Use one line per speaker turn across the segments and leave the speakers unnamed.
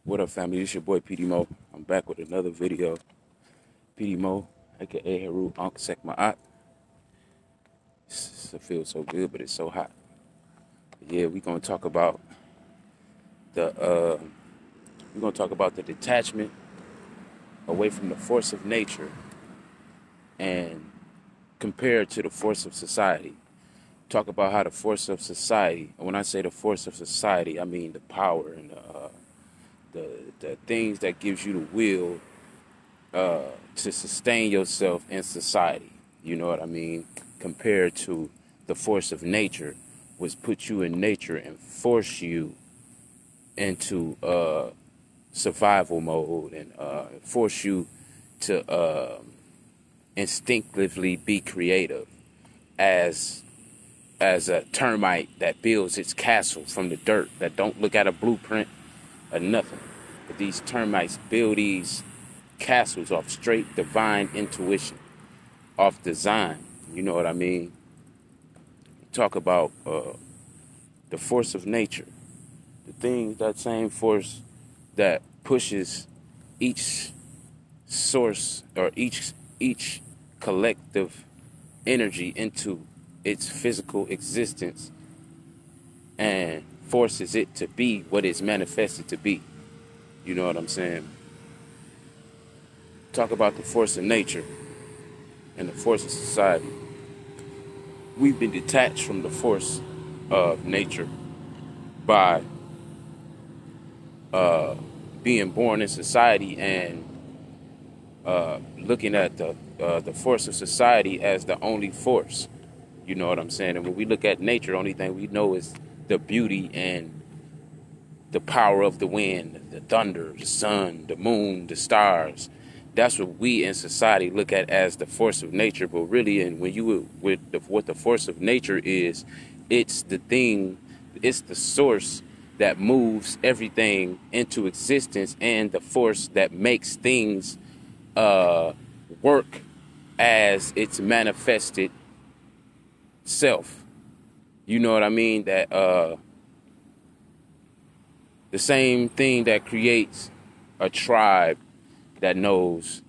What up, family? It's your boy PD Mo. I'm back with another video. PD Mo, aka Haru Unc Sek Ma'at. It feels so good, but it's so hot. Yeah, the we're gonna talk about the detachment away from the force of nature and compared to the force of society. Talk about how the force of society. And when I say the force of society, I mean the power and the things that gives you the will to sustain yourself in society. You know what I mean? Compared to the force of nature, which puts you in nature and force you into survival mode and force you to instinctively be creative as a termite that builds its castle from the dirt, that don't look at a blueprint or nothing. But these termites build these castles off straight divine intuition, off design. You know what I mean? Talk about the force of nature, that same force that pushes each source or each collective energy into its physical existence and forces it to be what it's manifested to be. You know what I'm saying? Talk about the force of nature and the force of society. We've been detached from the force of nature by being born in society and looking at the force of society as the only force. You know what I'm saying? And when we look at nature, the only thing we know is the beauty and the power of the wind, the thunder, the sun, the moon, the stars. That's what we in society look at as the force of nature. But really, and when you what the force of nature is, it's the source that moves everything into existence and the force that makes things work as its manifested self. You know what I mean? That the same thing that creates a tribe that knows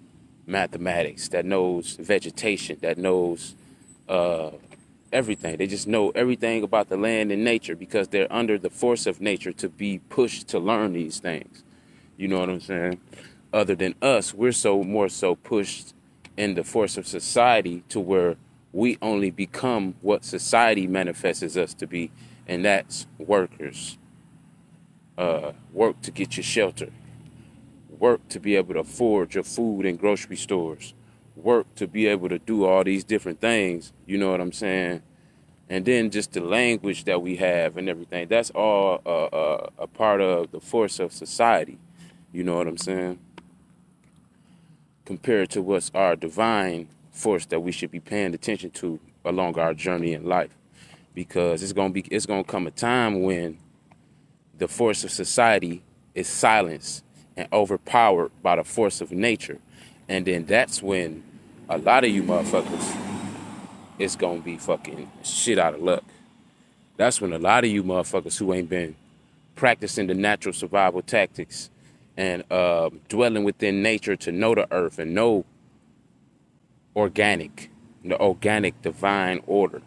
mathematics, that knows vegetation, that knows everything. They just know everything about the land and nature because they're under the force of nature to be pushed to learn these things. You know what I'm saying? Other than us, we're more so pushed in the force of society to where we only become what society manifests us to be, and that's workers. Work to get your shelter. Work to be able to afford your food in grocery stores. Work to be able to do all these different things. You know what I'm saying? And then just the language that we have and everything. That's all a part of the force of society. You know what I'm saying? Compared to what's our divine force that we should be paying attention to along our journey in life, because it's gonna come a time when the force of society is silenced and overpowered by the force of nature, and then that's when a lot of you motherfuckers it's gonna be fucking shit out of luck. That's when a lot of you motherfuckers who ain't been practicing the natural survival tactics and dwelling within nature to know the earth and know the organic divine order.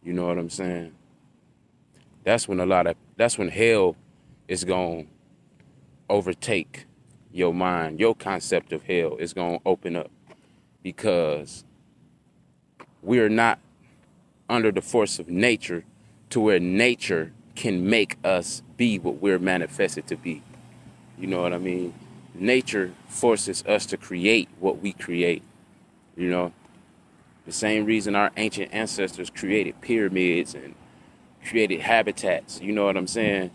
You know what I'm saying? That's when hell is going to overtake your mind. Your concept of hell is going to open up because we're not under the force of nature to where nature can make us be what we're manifested to be. You know what I mean? Nature forces us to create what we create. You know, the same reason our ancient ancestors created pyramids and created habitats, you know what I'm saying?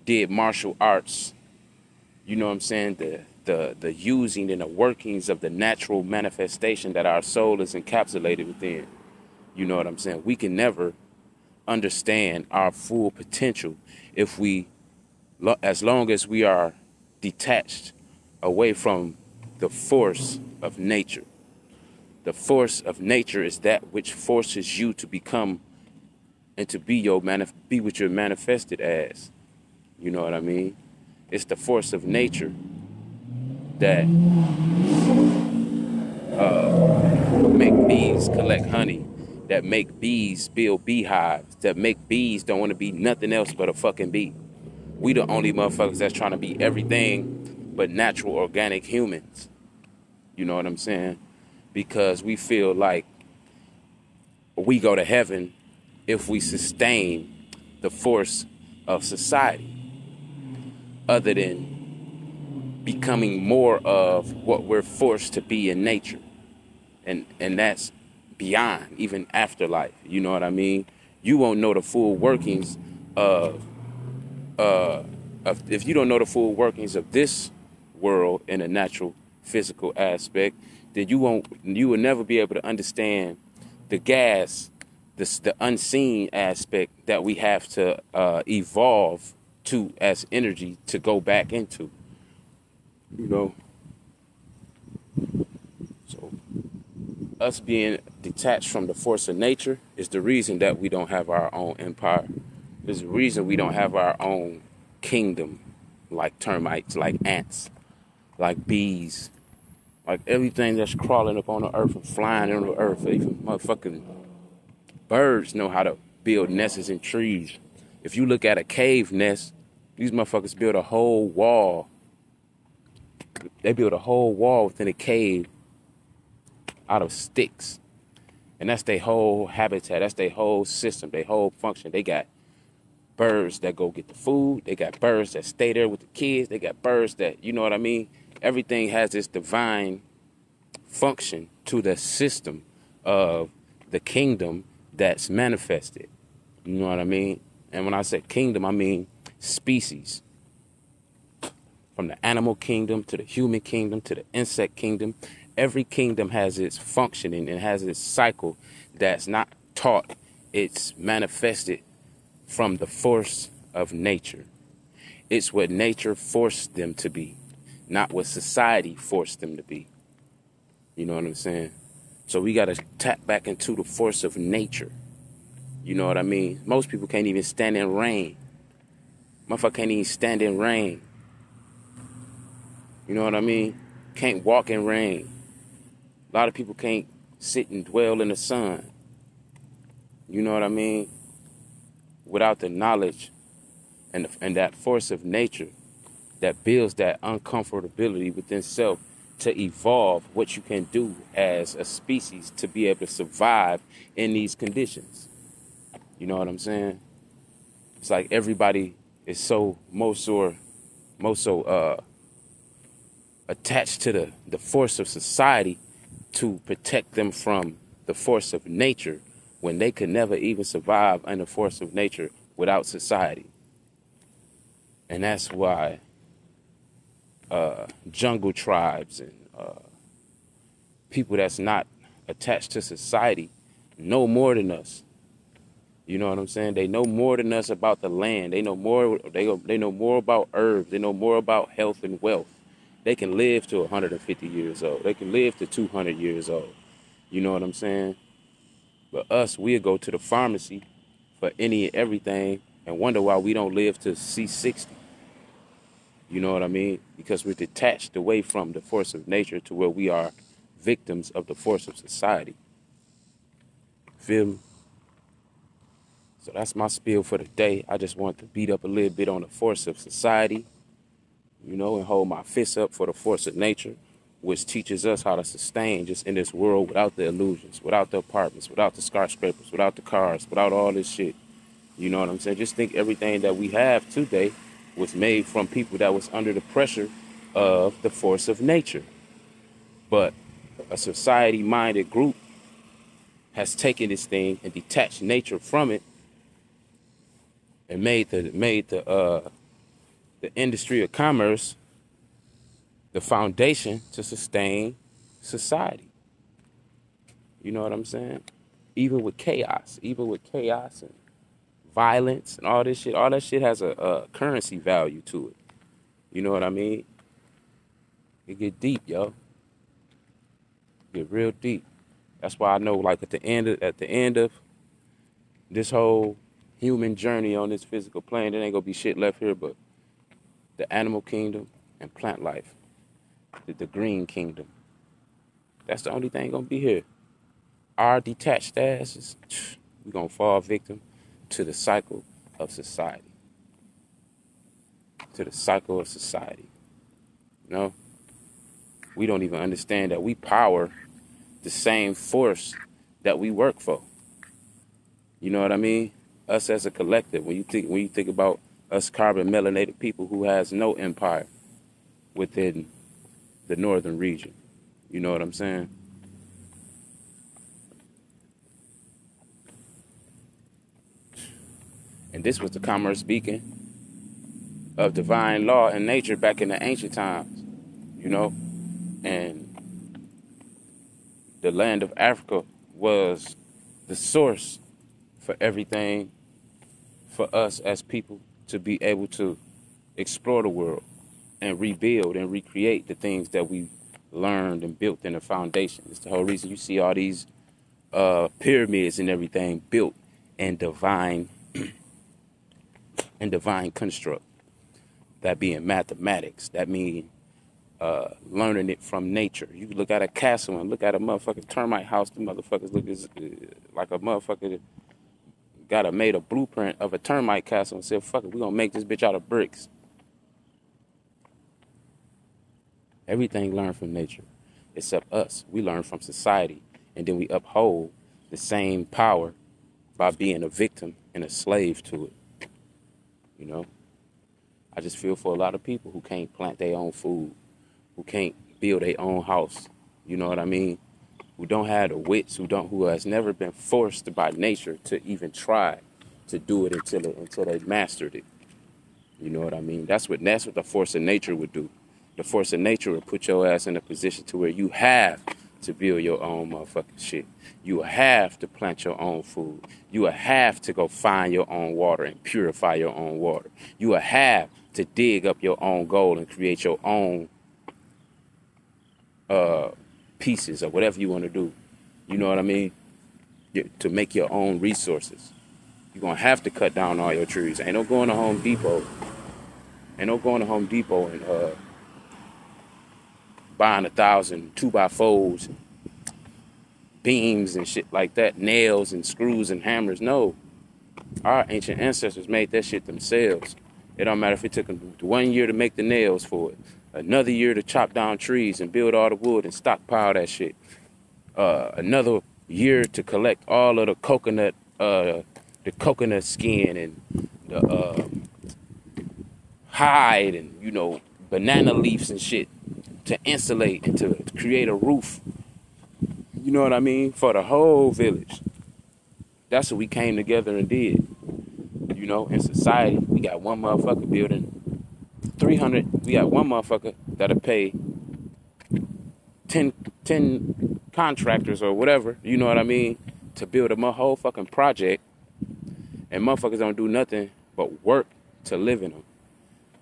Did martial arts, you know what I'm saying? The using and the workings of the natural manifestation that our soul is encapsulated within. You know what I'm saying? We can never understand our full potential as long as we are detached away from the force of nature. The force of nature is that which forces you to become and to be what you're manifested as. You know what I mean? It's the force of nature that make bees collect honey, that make bees build beehives, that make bees don't want to be nothing else but a fucking bee. We the only motherfuckers that's trying to be everything but natural organic humans. You know what I'm saying? Because we feel like we go to heaven if we sustain the force of society, other than becoming more of what we're forced to be in nature. And that's beyond even afterlife. You know what I mean? You won't know the full workings of if you don't know the full workings of this world in a natural physical aspect, then you will never be able to understand the gas, the unseen aspect that we have to evolve to as energy to go back into. You know, so us being detached from the force of nature is the reason that we don't have our own empire. There's a reason we don't have our own kingdom, like termites, like ants, like bees, like everything that's crawling up on the earth and flying on the earth. Even motherfucking birds know how to build nests in trees. If you look at a cave nest, these motherfuckers build a whole wall. They build a whole wall within a cave out of sticks. And that's their whole habitat. That's their whole system, their whole function. They got birds that go get the food. They got birds that stay there with the kids. They got birds that, you know what I mean? Everything has this divine function to the system of the kingdom that's manifested. You know what I mean? And when I say kingdom, I mean species. From the animal kingdom to the human kingdom to the insect kingdom. Every kingdom has its functioning and has its cycle that's not taught. It's manifested from the force of nature. It's what nature forced them to be, not what society forced them to be. You know what I'm saying? So we got to tap back into the force of nature. You know what I mean? Most people can't even stand in rain. Motherfucker can't even stand in rain. You know what I mean? Can't walk in rain. A lot of people can't sit and dwell in the sun. You know what I mean? Without the knowledge and that force of nature that builds that uncomfortability within self to evolve what you can do as a species to be able to survive in these conditions. You know what I'm saying? It's like everybody is so attached to the force of society to protect them from the force of nature when they could never even survive under the force of nature without society. And that's why jungle tribes and people that's not attached to society know more than us. You know what I'm saying? They know more than us about the land. They know more. They know more about herbs. They know more about health and wealth. They can live to 150 years old. They can live to 200 years old. You know what I'm saying? But us, we'll go to the pharmacy for any and everything and wonder why we don't live to see 60. You know what I mean? Because we're detached away from the force of nature to where we are victims of the force of society. Feel me? So that's my spiel for the day. I just want to beat up a little bit on the force of society, you know, and hold my fists up for the force of nature, which teaches us how to sustain just in this world without the illusions, without the apartments, without the skyscrapers, without the cars, without all this shit. You know what I'm saying? Just think everything that we have today was made from people that was under the pressure of the force of nature. But a society-minded group has taken this thing and detached nature from it and made the industry of commerce the foundation to sustain society. You know what I'm saying? Even with chaos and violence and all that shit has a currency value to it. You know what I mean? It get deep, yo. Get real deep. That's why I know, like at the end of this whole human journey on this physical plane, there ain't gonna be shit left here but the animal kingdom, and plant life, the green kingdom. That's the only thing gonna be here. Our detached asses, we're gonna fall victim to the cycle of society. To the cycle of society. You know? We don't even understand that we power the same force that we work for. You know what I mean? Us as a collective. When you think about us carbon melanated people who has no empire within the northern region. You know what I'm saying? And this was the commerce beacon of divine law and nature back in the ancient times, you know? And the land of Africa was the source for everything for us as people to be able to explore the world and rebuild and recreate the things that we learned and built in the foundation. It's the whole reason you see all these pyramids and everything built in divine construct. That being mathematics. That means learning it from nature. You look at a castle and look at a motherfucking termite house. The motherfuckers look like a motherfucker that made a blueprint of a termite castle and said, fuck it, we're going to make this bitch out of bricks. Everything learned from nature, except us. We learn from society, and then we uphold the same power by being a victim and a slave to it. You know? I just feel for a lot of people who can't plant their own food, who can't build their own house. You know what I mean? Who don't have the wits, who has never been forced by nature to even try to do it until they mastered it. You know what I mean? That's what the force of nature would do. The force of nature will put your ass in a position to where you have to build your own motherfucking shit. You will have to plant your own food. You will have to go find your own water and purify your own water. You will have to dig up your own gold and create your own pieces or whatever you want to do. You know what I mean? To make your own resources. You're going to have to cut down all your trees. Ain't no going to Home Depot. Ain't no going to Home Depot and buying 1,000 2x4s, beams and shit like that, nails and screws and hammers. No. Our ancient ancestors made that shit themselves. It don't matter if it took them 1 year to make the nails for it, another year to chop down trees and build all the wood and stockpile that shit, another year to collect all of the coconut skin and the hide and, you know, banana leaves and shit to insulate and to create a roof. You know what I mean? For the whole village. That's what we came together and did. You know, in society, we got one motherfucker building 300. We got one motherfucker that'll pay 10 contractors or whatever, you know what I mean, to build a whole fucking project. And motherfuckers don't do nothing but work to live in them.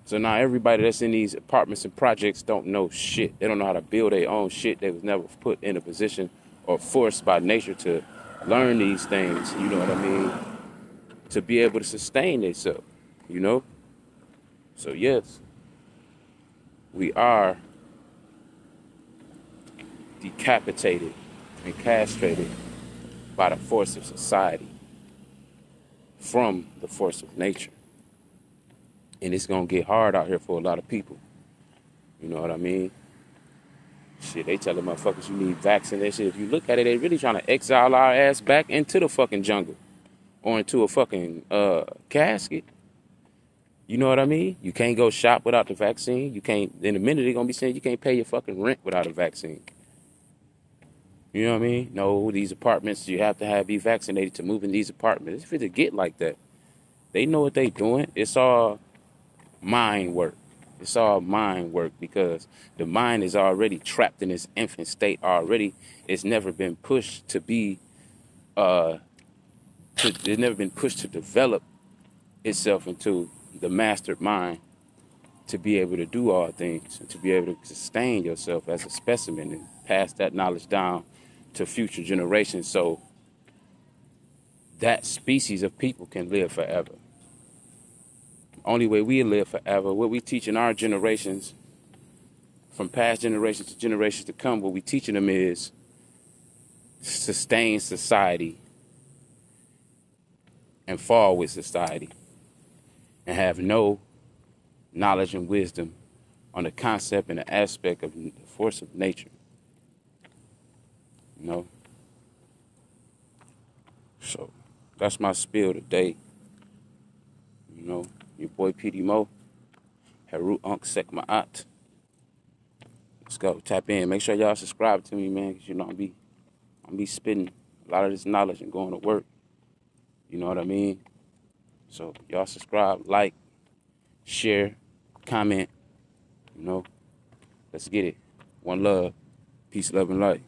So now everybody that's in these apartments and projects don't know shit. They don't know how to build their own shit. They was never put in a position or forced by nature to learn these things, you know what I mean, to be able to sustain themselves, you know? So yes, we are decapitated and castrated by the force of society from the force of nature. And it's going to get hard out here for a lot of people. You know what I mean? Shit, they telling motherfuckers you need vaccination. If you look at it, they really trying to exile our ass back into the fucking jungle or into a fucking casket. You know what I mean? You can't go shop without the vaccine. You can't, in a minute they're going to be saying you can't pay your fucking rent without a vaccine. You know what I mean? No, these apartments, you have to be vaccinated to move in these apartments. If it get like that, they know what they doing. It's all mind work. It's all mind work because the mind is already trapped in its infant state already. It's never been pushed to be, it's never been pushed to develop itself into the mastered mind to be able to do all things and to be able to sustain yourself as a specimen and pass that knowledge down to future generations so that species of people can live forever. Only way we live forever. What we teaching our generations, from past generations to generations to come, what we teaching them is sustain society and fall with society and have no knowledge and wisdom on the concept and the aspect of the force of nature. You know? So that's my spiel today. You know, your boy PD Mo, Haru Unk Sek Ma'at. Let's go. Tap in. Make sure y'all subscribe to me, man, because you know I'm be spitting a lot of this knowledge and going to work. You know what I mean? So y'all subscribe, like, share, comment. You know, let's get it. One love, peace, love, and light.